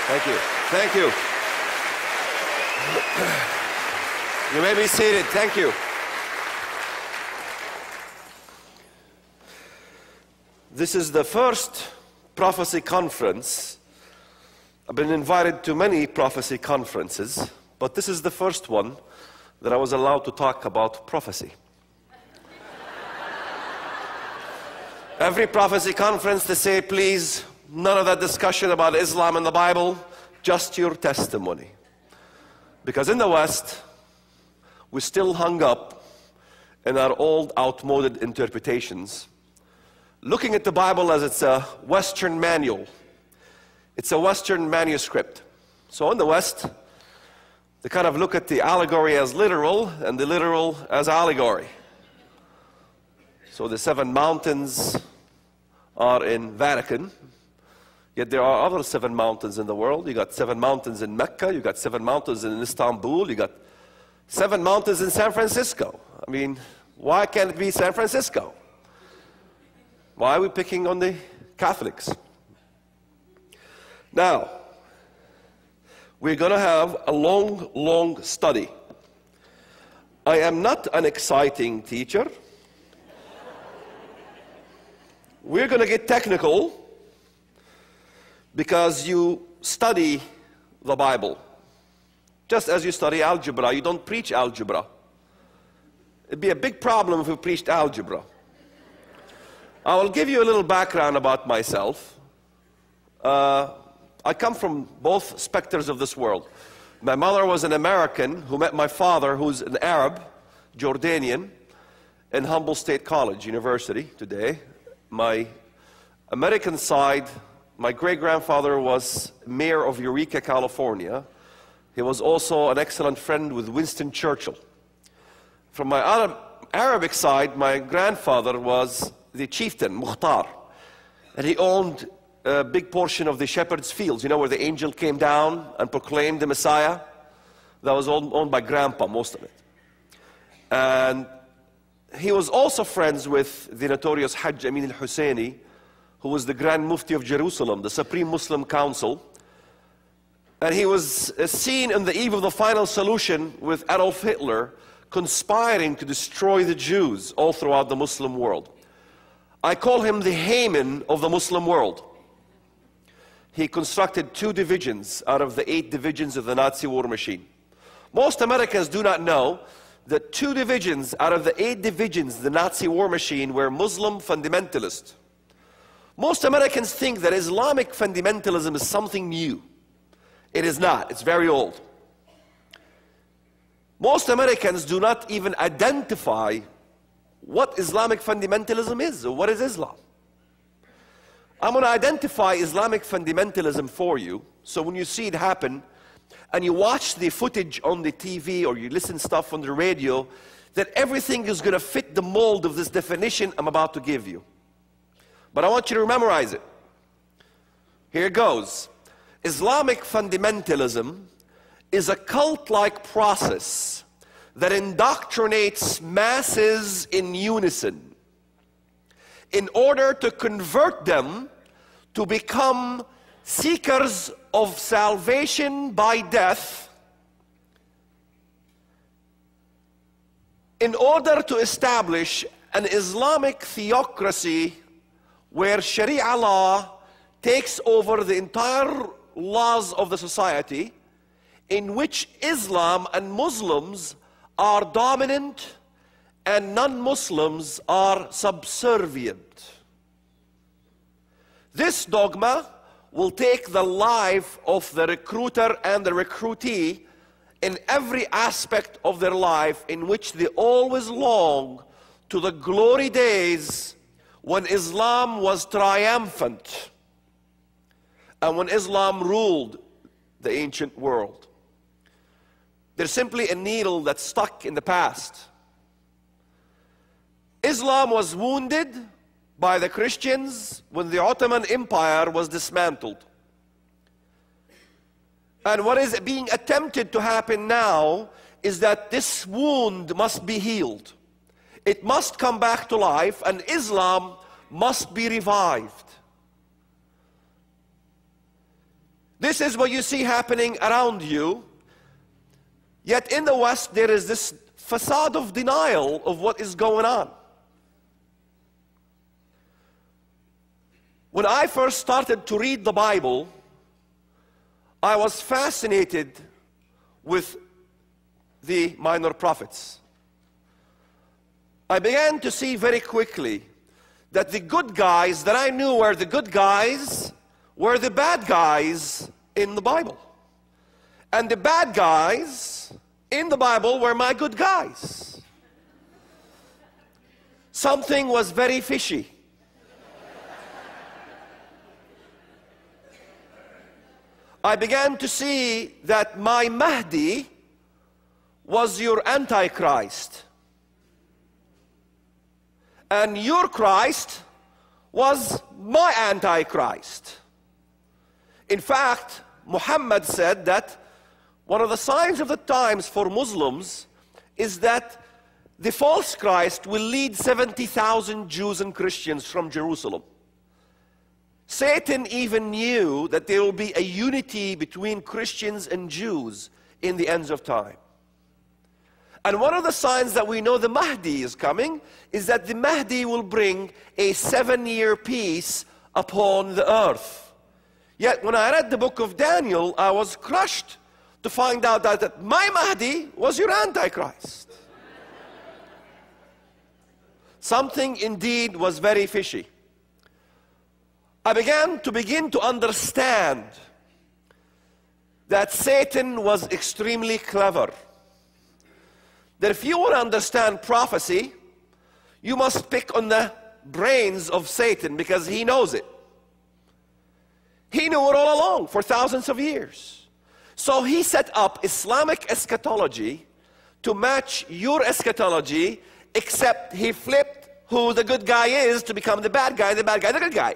Thank you. Thank you. You may be seated. Thank you. This is the first prophecy conference. I've been invited to many prophecy conferences, but this is the first one that I was allowed to talk about prophecy. Every prophecy conference they say, please, none of that discussion about Islam and the Bible, just your testimony. Because in the West, we're still hung up in our old, outmoded interpretations, looking at the Bible as it's a Western manual. It's a Western manuscript. So in the West, they kind of look at the allegory as literal and the literal as allegory. So the 7 mountains are in Vatican, yet there are other 7 mountains in the world. You got 7 mountains in Mecca, you got 7 mountains in Istanbul, you got 7 mountains in San Francisco. I mean, why can't it be San Francisco? Why are we picking on the Catholics? Now, we're going to have a long, long study. I am not an exciting teacher. We're going to get technical because you study the Bible. Just as you study algebra, you don't preach algebra. It'd be a big problem if we preached algebra. I will give you a little background about myself. I come from both specters of this world. My mother was an American who met my father, who's an Arab, Jordanian, in Humboldt State College, University today. My American side, my great-grandfather was mayor of Eureka, California. He was also an excellent friend with Winston Churchill. From my Arabic side, my grandfather was the chieftain, Mukhtar, and he owned a big portion of the shepherd's fields, you know, where the angel came down and proclaimed the Messiah. That was owned by Grandpa, most of it. And he was also friends with the notorious Hajj Amin al-Husseini, who was the Grand Mufti of Jerusalem, the Supreme Muslim Council. And he was seen on the eve of the final solution with Adolf Hitler conspiring to destroy the Jews all throughout the Muslim world. I call him the Haman of the Muslim world. He constructed 2 divisions out of the 8 divisions of the Nazi war machine. Most Americans do not know that 2 divisions out of the 8 divisions of the Nazi war machine were Muslim fundamentalists. Most Americans think that Islamic fundamentalism is something new. It is not. It's very old. Most Americans do not even identify what Islamic fundamentalism is, or what is Islam. I'm going to identify Islamic fundamentalism for you, so when you see it happen, and you watch the footage on the TV, or you listen stuff on the radio, that everything is going to fit the mold of this definition I'm about to give you. But I want you to memorize it. Here it goes. Islamic fundamentalism is a cult-like process that indoctrinates masses in unison in order to convert them to become seekers of salvation by death, in order to establish an Islamic theocracy where Sharia law takes over the entire laws of the society, in which Islam and Muslims are dominant and non-Muslims are subservient. This dogma will take the life of the recruiter and the recruitee in every aspect of their life, in which they always long to the glory days when Islam was triumphant and when Islam ruled the ancient world. They're simply a needle that's stuck in the past. Islam was wounded by the Christians when the Ottoman Empire was dismantled. And what is being attempted to happen now is that this wound must be healed. It must come back to life, and Islam must be revived. This is what you see happening around you. Yet in the West, there is this facade of denial of what is going on. When I first started to read the Bible, I was fascinated with the minor prophets. I began to see very quickly that the good guys that I knew were the good guys were the bad guys in the Bible. And the bad guys in the Bible were my good guys. Something was very fishy. I began to see that my Mahdi was your Antichrist. And your Christ was my Antichrist. In fact, Muhammad said that one of the signs of the times for Muslims is that the false Christ will lead 70,000 Jews and Christians from Jerusalem. Satan even knew that there will be a unity between Christians and Jews in the ends of time. And one of the signs that we know the Mahdi is coming is that the Mahdi will bring a 7-year peace upon the earth. Yet when I read the book of Daniel, I was crushed to find out that my Mahdi was your Antichrist. Something indeed was very fishy. I began to understand that Satan was extremely clever. That if you want to understand prophecy, you must pick on the brains of Satan because he knows it. He knew it all along for thousands of years. So he set up Islamic eschatology to match your eschatology, except he flipped who the good guy is to become the bad guy, the bad guy, the good guy.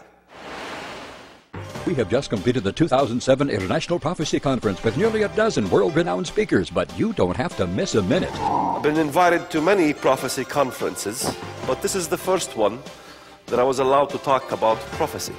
We have just completed the 2007 International Prophecy Conference with nearly a dozen world-renowned speakers, but you don't have to miss a minute. I've been invited to many prophecy conferences, but this is the first one that I was allowed to talk about prophecy.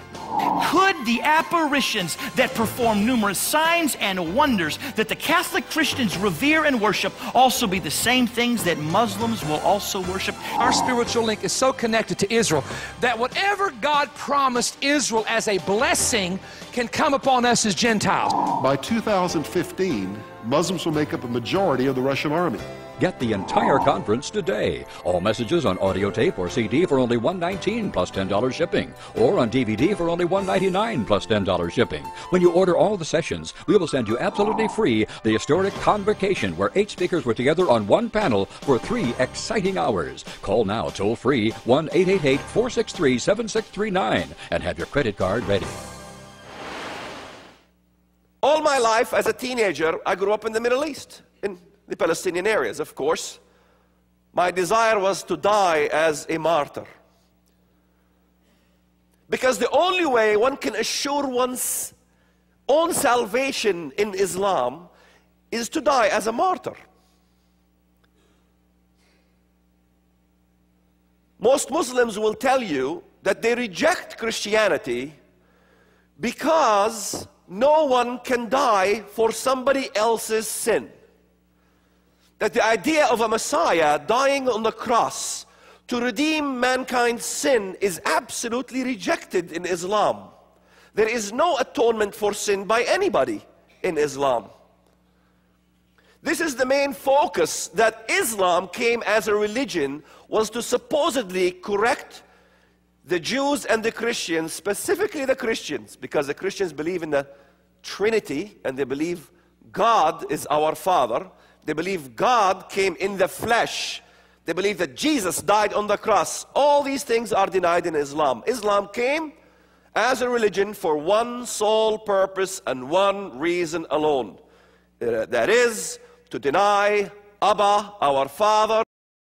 Could the apparitions that perform numerous signs and wonders that the Catholic Christians revere and worship also be the same things that Muslims will also worship? Our spiritual link is so connected to Israel that whatever God promised Israel as a blessing can come upon us as Gentiles. By 2015, Muslims will make up a majority of the Russian army. Get the entire conference today. All messages on audio tape or CD for only $119 plus $10 shipping, or on DVD for only $199 plus $10 shipping. When you order all the sessions, we will send you absolutely free the historic Convocation, where 8 speakers were together on one panel for 3 exciting hours. Call now toll free 1-888-463-7639 and have your credit card ready. All my life as a teenager, I grew up in the Middle East, in the Palestinian areas, of course. My desire was to die as a martyr. Because the only way one can assure one's own salvation in Islam is to die as a martyr. Most Muslims will tell you that they reject Christianity because no one can die for somebody else's sin. That the idea of a Messiah dying on the cross to redeem mankind's sin is absolutely rejected in Islam. There is no atonement for sin by anybody in Islam. This is the main focus, that Islam came as a religion was to supposedly correct the Jews and the Christians, specifically the Christians, because the Christians believe in the Trinity and they believe God is our Father. They believe God came in the flesh. They believe that Jesus died on the cross. All these things are denied in Islam. Islam came as a religion for one sole purpose and one reason alone. That is to deny Abba, our Father,